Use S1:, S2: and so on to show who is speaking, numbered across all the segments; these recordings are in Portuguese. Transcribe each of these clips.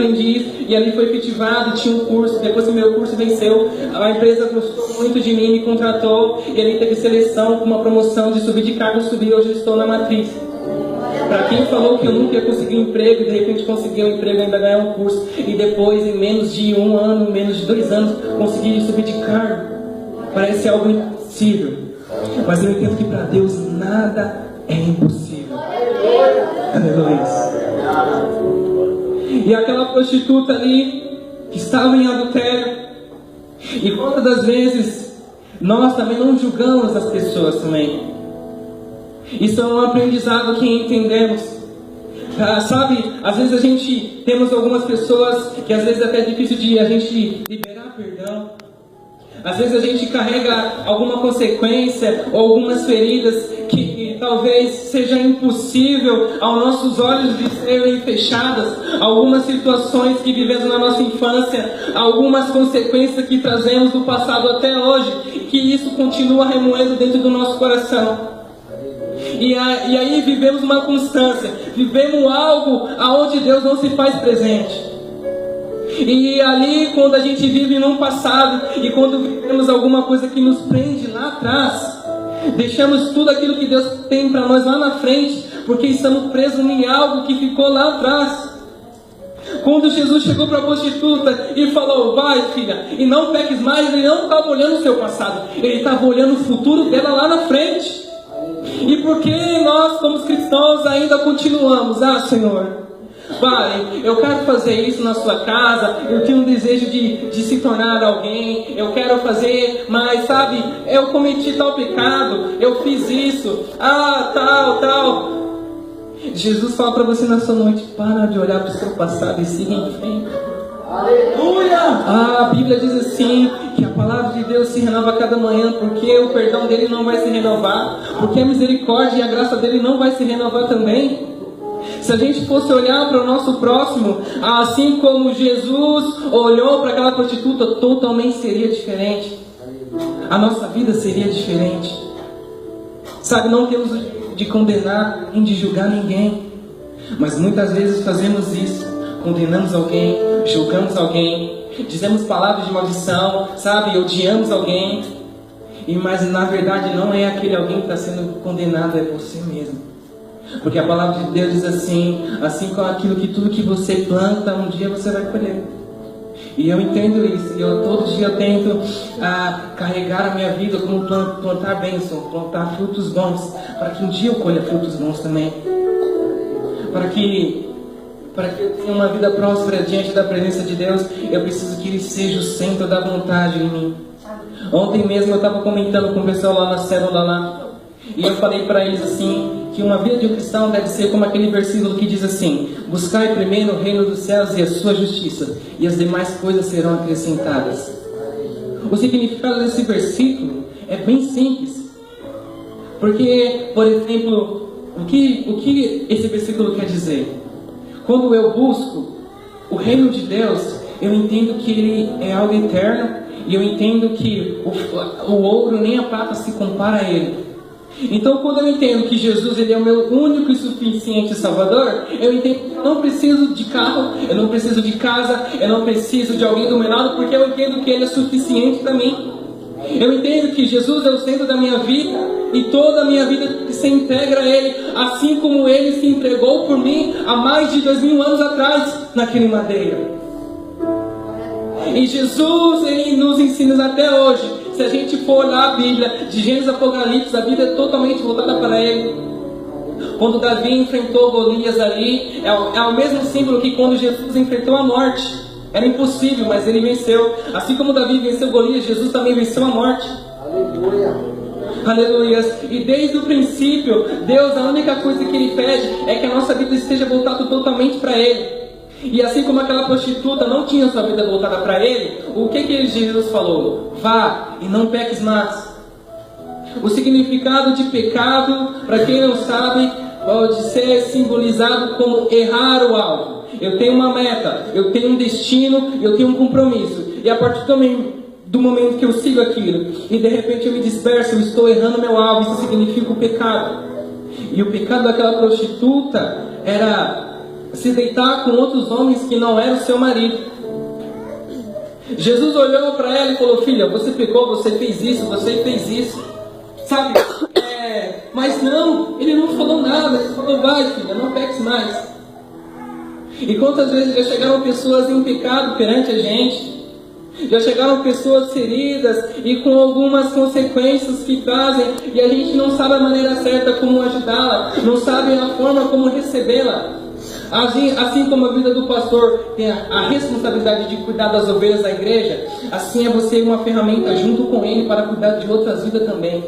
S1: aprendiz, e ali foi efetivado, tinha um curso. Depois que o meu curso venceu, a empresa gostou muito de mim, me contratou, e ali teve seleção com uma promoção de subir de cargo, subi, hoje eu estou na matriz. Para quem falou que eu nunca ia conseguir um emprego, e de repente consegui um emprego, ainda ganhar um curso, e depois, em menos de 1 ano, menos de 2 anos, consegui subir de cargo. Parece algo impossível, mas eu entendo que para Deus nada é impossível. Aleluia. E aquela prostituta ali, que estava em adultério, e quantas das vezes nós também não julgamos as pessoas também. Isso é um aprendizado que entendemos. Sabe, às vezes a gente temos algumas pessoas que às vezes é até difícil de a gente liberar perdão. Às vezes a gente carrega alguma consequência ou algumas feridas que talvez seja impossível aos nossos olhos de serem fechadas. Algumas situações que vivemos na nossa infância, algumas consequências que trazemos do passado até hoje, que isso continua remoendo dentro do nosso coração. E aí vivemos uma constância, vivemos algo aonde Deus não se faz presente. E ali, quando a gente vive num passado, e quando vivemos alguma coisa que nos prende lá atrás, deixamos tudo aquilo que Deus tem para nós lá na frente, porque estamos presos em algo que ficou lá atrás. Quando Jesus chegou para a prostituta e falou, vai filha, e não peques mais, ele não estava olhando o seu passado, ele estava olhando o futuro dela lá na frente. E por que nós, como cristãos, ainda continuamos? Senhor, Pai, eu quero fazer isso na sua casa, eu tenho um desejo de se tornar alguém, eu quero fazer, mas sabe, eu cometi tal pecado, eu fiz isso, tal. Jesus fala para você nessa noite, para de olhar para o seu passado e siga em frente. Aleluia! A Bíblia diz assim, que a palavra de Deus se renova a cada manhã, porque o perdão dele não vai se renovar, porque a misericórdia e a graça dele não vai se renovar também. Se a gente fosse olhar para o nosso próximo, assim como Jesus olhou para aquela prostituta, totalmente seria diferente. A nossa vida seria diferente. Sabe, não temos de condenar nem de julgar ninguém, mas muitas vezes fazemos isso. Condenamos alguém, julgamos alguém, dizemos palavras de maldição, sabe, odiamos alguém, mas na verdade não é aquele alguém que está sendo condenado, é você mesmo. Porque a palavra de Deus diz assim como aquilo que tudo que você planta, um dia você vai colher. E eu entendo isso, e todo dia eu tento carregar a minha vida como plantar bênção, plantar frutos bons, para que um dia eu colha frutos bons também. Para que eu tenha uma vida próspera diante da presença de Deus, eu preciso que Ele seja o centro da vontade em mim. Ontem mesmo eu estava comentando com o pessoal lá na célula lá, e eu falei para eles assim, que uma vida de um cristão deve ser como aquele versículo que diz assim, buscai primeiro o reino dos céus e a sua justiça, e as demais coisas serão acrescentadas. O significado desse versículo é bem simples, porque, por exemplo, o que esse versículo quer dizer? Quando eu busco o reino de Deus, eu entendo que ele é algo eterno, e eu entendo que o ouro nem a prata se compara a ele. Então, quando eu entendo que Jesus ele é o meu único e suficiente Salvador, eu entendo que eu não preciso de carro, eu não preciso de casa, eu não preciso de alguém do meu lado, porque eu entendo que Ele é suficiente para mim. Eu entendo que Jesus é o centro da minha vida, e toda a minha vida se integra a Ele, assim como Ele se entregou por mim há mais de 2000 anos atrás, naquele madeiro. E Jesus, Ele nos ensina até hoje. Se a gente for olhar a Bíblia, de Gênesis a Apocalipse, a Bíblia é totalmente voltada para Ele. Quando Davi enfrentou Golias ali, é o mesmo símbolo que quando Jesus enfrentou a morte. Era impossível, mas ele venceu. Assim como Davi venceu Golias, Jesus também venceu a morte. Aleluia. Aleluia. E desde o princípio, Deus, a única coisa que Ele pede é que a nossa vida esteja voltada totalmente para Ele. E assim como aquela prostituta não tinha sua vida voltada para Ele, o que Jesus falou? Vá e não peques mais. O significado de pecado, para quem não sabe, pode ser simbolizado como errar o alvo. Eu tenho uma meta, eu tenho um destino, eu tenho um compromisso. E a partir do momento que eu sigo aquilo, e de repente eu me disperso, eu estou errando meu alvo, isso significa o pecado. E o pecado daquela prostituta era se deitar com outros homens que não eram seu marido. Jesus olhou para ela e falou: filha, você pecou, você fez isso, sabe? Mas não, ele não falou nada, ele falou: vai, filha, não peques mais. E quantas vezes já chegaram pessoas em pecado perante a gente? Já chegaram pessoas feridas e com algumas consequências que trazem, e a gente não sabe a maneira certa como ajudá-la, não sabe a forma como recebê-la. Assim como a vida do pastor tem a responsabilidade de cuidar das ovelhas da igreja, assim é você uma ferramenta junto com ele para cuidar de outras vidas também.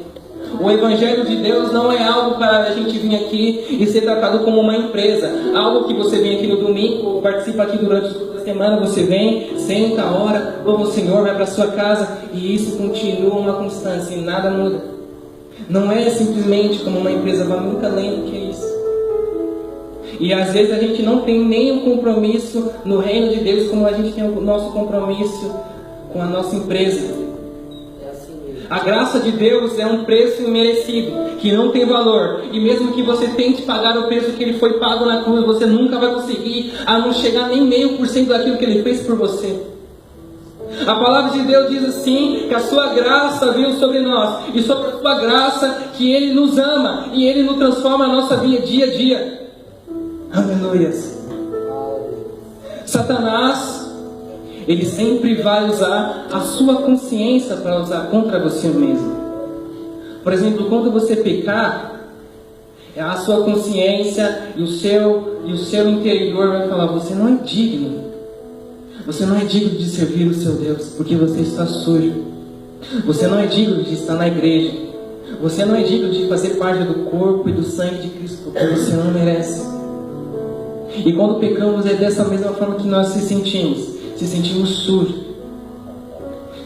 S1: O Evangelho de Deus não é algo para a gente vir aqui e ser tratado como uma empresa. Algo que você vem aqui no domingo, participa aqui durante toda a semana, você vem, senta, ora, louva o Senhor, vai para a sua casa e isso continua uma constância e nada muda. Não é simplesmente como uma empresa, vai muito além do que isso. E às vezes a gente não tem nem um compromisso no reino de Deus como a gente tem o nosso compromisso com a nossa empresa. A graça de Deus é um preço imerecido, que não tem valor. E mesmo que você tente pagar o preço que ele foi pago na cruz, você nunca vai conseguir a não chegar nem 0,5% daquilo que ele fez por você. A palavra de Deus diz assim, que a sua graça veio sobre nós, e sobre a sua graça que ele nos ama, e ele nos transforma a nossa vida dia a dia. Aleluia. Satanás, ele sempre vai usar a sua consciência para usar contra você mesmo. Por exemplo, quando você pecar, a sua consciência e o seu interior vai falar: você não é digno. Você não é digno de servir o seu Deus, porque você está sujo. Você não é digno de estar na igreja. Você não é digno de fazer parte do corpo e do sangue de Cristo, porque você não merece. E quando pecamos é dessa mesma forma que nós se sentimos sujos,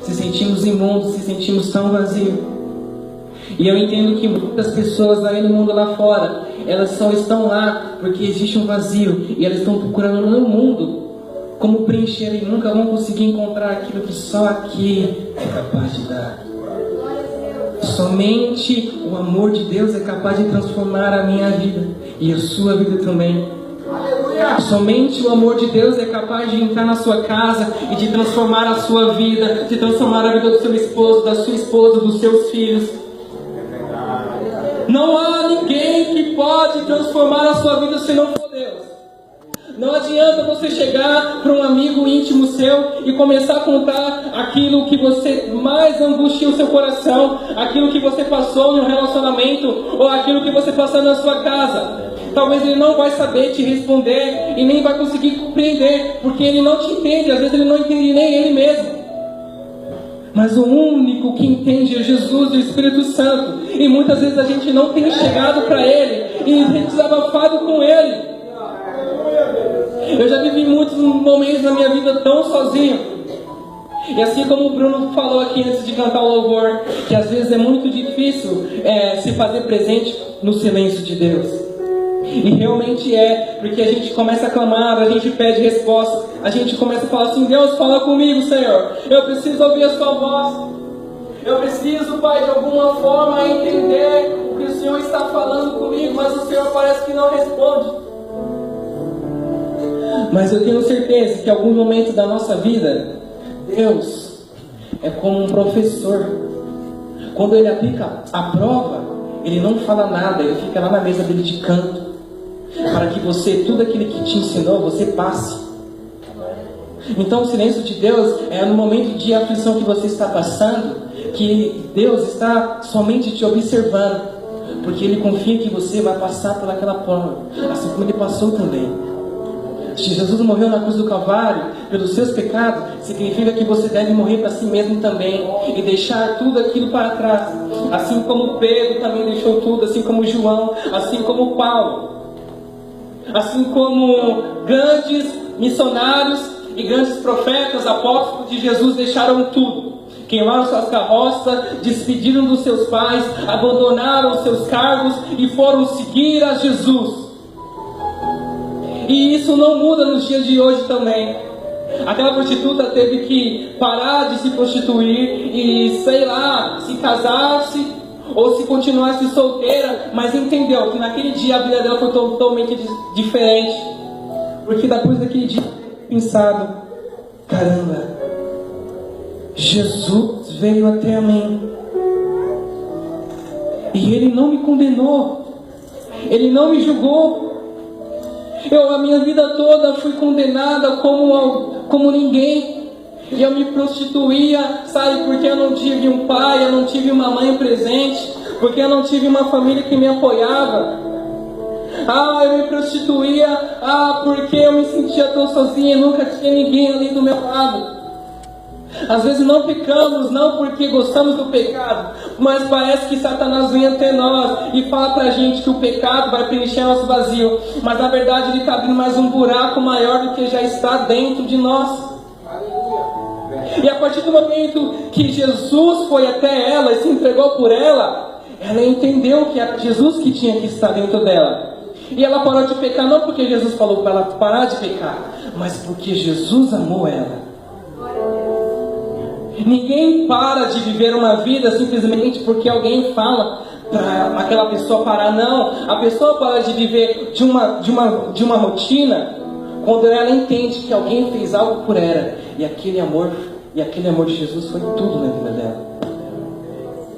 S1: se sentimos imundos, se sentimos tão vazios. E eu entendo que muitas pessoas aí no mundo lá fora, elas só estão lá porque existe um vazio, e elas estão procurando no mundo como preencher e nunca vão conseguir encontrar aquilo que só aqui é capaz de dar. Somente o amor de Deus é capaz de transformar a minha vida e a sua vida também. Somente o amor de Deus é capaz de entrar na sua casa e de transformar a sua vida, de transformar a vida do seu esposo, da sua esposa, dos seus filhos. Não há ninguém que pode transformar a sua vida se não for Deus. Não adianta você chegar para um amigo íntimo seu e começar a contar aquilo que você mais angustia o seu coração, aquilo que você passou no relacionamento ou aquilo que você passou na sua casa. Talvez ele não vai saber te responder e nem vai conseguir compreender, porque ele não te entende, às vezes ele não entende nem ele mesmo. Mas o único que entende é Jesus e o Espírito Santo. E muitas vezes a gente não tem chegado para ele e desabafado com ele. Eu já vivi muitos momentos na minha vida tão sozinho. E assim como o Bruno falou aqui antes de cantar o louvor, que às vezes é muito difícil se fazer presente no silêncio de Deus. E realmente é, porque a gente começa a clamar, a gente pede resposta, a gente começa a falar assim: Deus, fala comigo, Senhor, eu preciso ouvir a sua voz, eu preciso, Pai, de alguma forma entender o que o Senhor está falando comigo, mas o Senhor parece que não responde. Mas eu tenho certeza que em algum momento da nossa vida, Deus é como um professor. Quando ele aplica a prova, ele não fala nada, ele fica lá na mesa dele de canto, para que você, tudo aquilo que te ensinou, você passe. Então o silêncio de Deus é no momento de aflição que você está passando, que Deus está somente te observando, porque Ele confia que você vai passar por aquela prova, assim como Ele passou também. Se Jesus morreu na cruz do Calvário pelos seus pecados, significa que você deve morrer para si mesmo também e deixar tudo aquilo para trás, assim como Pedro também deixou tudo, assim como João, assim como Paulo, assim como grandes missionários e grandes profetas, apóstolos de Jesus deixaram tudo, queimaram suas carroças, despediram dos seus pais, abandonaram os seus cargos e foram seguir a Jesus. E isso não muda nos dias de hoje também. Aquela prostituta teve que parar de se prostituir e, sei lá, se casar-se ou se continuasse solteira, mas entendeu que naquele dia a vida dela foi totalmente diferente. Porque depois daquele dia, pensado, caramba, Jesus veio até a mim. E Ele não me condenou. Ele não me julgou. A minha vida toda fui condenada como ninguém. E eu me prostituía, sabe? Porque eu não tive um pai, eu não tive uma mãe presente. Porque eu não tive uma família que me apoiava. Eu me prostituía, porque eu me sentia tão sozinha, nunca tinha ninguém ali do meu lado. Às vezes não pecamos, não porque gostamos do pecado, mas parece que Satanás vem até nós e fala pra gente que o pecado vai preencher nosso vazio. Mas na verdade ele está abrindo mais um buraco maior do que já está dentro de nós. E a partir do momento que Jesus foi até ela e se entregou por ela, ela entendeu que era Jesus que tinha que estar dentro dela. E ela parou de pecar não porque Jesus falou para ela parar de pecar, mas porque Jesus amou ela. Ninguém para de viver uma vida simplesmente porque alguém fala para aquela pessoa parar. Não, a pessoa para de viver de uma rotina quando ela entende que alguém fez algo por ela. E aquele amor de Jesus foi tudo na vida dela.